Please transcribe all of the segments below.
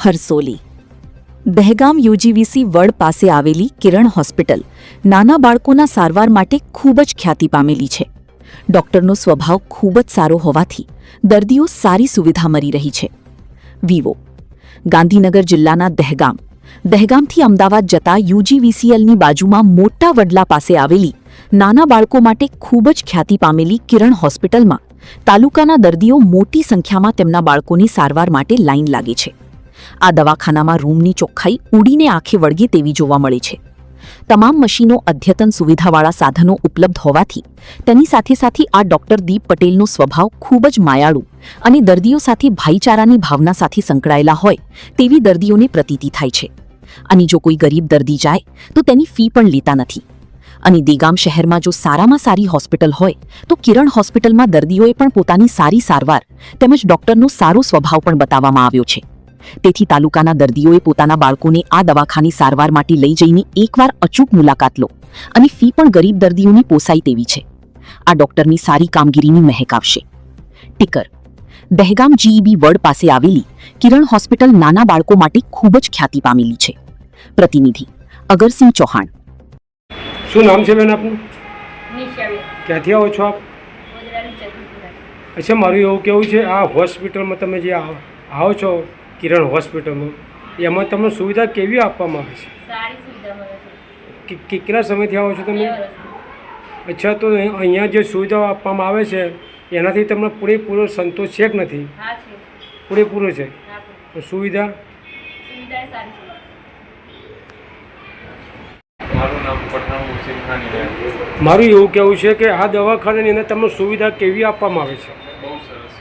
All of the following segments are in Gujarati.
હરસોલી દહેગામ યુજીવીસી વડ પાસે આવેલી કિરણ હોસ્પિટલ નાના બાળકોના સારવાર માટે ખૂબ જ ખ્યાતિ પામેલી છે. ડોક્ટરનો સ્વભાવ ખૂબ જ સારો હોવાથી દર્દીઓ સારી સુવિધા મળી રહી છે. વિવો ગાંધીનગર જિલ્લાના દહેગામથી અમદાવાદ જતા યુજીવીસીએલની બાજુમાં મોટા વડલા પાસે આવેલી નાના બાળકો માટે ખૂબ જ ખ્યાતિ પામેલી કિરણ હોસ્પિટલમાં તાલુકાના દર્દીઓ મોટી સંખ્યામાં તેમના બાળકોની સારવાર માટે લાઈન લાગે છે. આ દવાખાનામાં રૂમની ચોખ્ખાઈ ઉડીને આંખે વળગે તેવી જોવા મળે છે. તમામ મશીનો અદ્યતન સુવિધાવાળા સાધનો ઉપલબ્ધ હોવાથી તેની સાથે સાથે આ ડોક્ટર દીપ પટેલનો સ્વભાવ ખૂબ જ માયાળુ અને દર્દીઓ સાથે ભાઈચારાની ભાવના સાથે સંકળાયેલા હોય તેવી દર્દીઓને પ્રતીતિ થાય છે. અને જો કોઈ ગરીબ દર્દી જાય તો તેની ફી પણ લેતા નથી. અને દેગામ શહેરમાં જો સારામાં સારી હોસ્પિટલ હોય તો કિરણ હોસ્પિટલમાં દર્દીઓએ પણ પોતાની સારી સારવાર તેમજ ડોક્ટરનો સારો સ્વભાવ પણ બતાવવામાં આવ્યો છે. તેથી તાલુકાના દર્દીઓએ પોતાના બાળકોને આ દવાખાની સારવાર માટે લઈ જઈને એકવાર અચૂક મુલાકાત લો અને ફી પણ ગરીબ દર્દીઓની પોસાય તેવી છે. આ ડોક્ટરની સારી કામગીરીની મહેક આવશે. ટીકર દહેગામ જીઈબી વડ પાસે આવેલી કિરણ હોસ્પિટલ નાના બાળકો માટે ખૂબ જ ખ્યાતિ પામેલી છે. પ્રતિનિધિ અગરસિંહ ચૌહાણ. શું નામ છે બેન આપનું? નિશાબેન. ક્યાંથી આવો છો આપ? ગોધરાની ચતુર્થુરા. અચ્છા, મારું એવું કેવું છે, આ હોસ્પિટલમાં તમે જે આવો છો કિરણ હોસ્પિટલમાં, એમાં તમને સુવિધા કેવી આપવામાં આવે છે? સારી સુવિધા મળે છે. કેટલા સમયથી આવો છો તમે? 2 વર્ષથી. અચ્છા, તો અહીંયા જે સુવિધાઓ આપવામાં આવે છે એનાથી તમને પૂરેપૂરો સંતોષ છે કે નથી? હા છે. પૂરેપૂરો છે. હા છે. સુવિધા સુવિધા સારી છે. મારું નામ પઠાણ હુસેન ખાન છે. મારું એવું કહેવું છે કે આ દવાખાનાની અંદર તમને સુવિધા કેવી આપવામાં આવે છે? બહુ સરસ.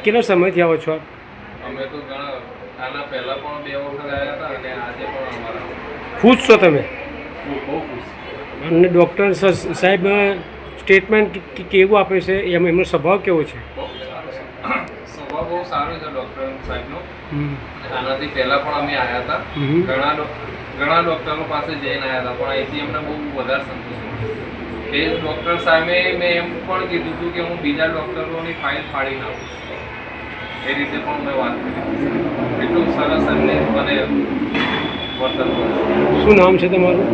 કેટલા સમયથી આવો છો આપ? અમે તો ઘણા આના પહેલાં પણ 2 વખત આવ્યા હતા અને આજે પણ અમારા ખુશ છો તમે? બહુ ખુશ. અને ડૉક્ટર સાહેબ સ્ટેટમેન્ટ કેવું આપે છે, એમનો સ્વભાવ કેવો છે? બહુ સારો છે. સ્વભાવ બહુ સારો છે ડૉક્ટર સાહેબનો. આનાથી પહેલાં પણ અમે આવ્યા હતા. ઘણા ડૉક્ટરો પાસે જઈને આવ્યા હતા પણ અહીંથી એમને બહુ વધારે સંતોષ મળ્યો. એ ડૉક્ટર સાહેબે મેં એમ પણ કીધું હતું કે હું બીજા ડૉક્ટરોની ફાઇલ ફાડી નાખું. એ રીતે પણ મેં વાત કરી. એટલું સરસ એમને મને વર્તન કર્યું. શું નામ છે તમારું?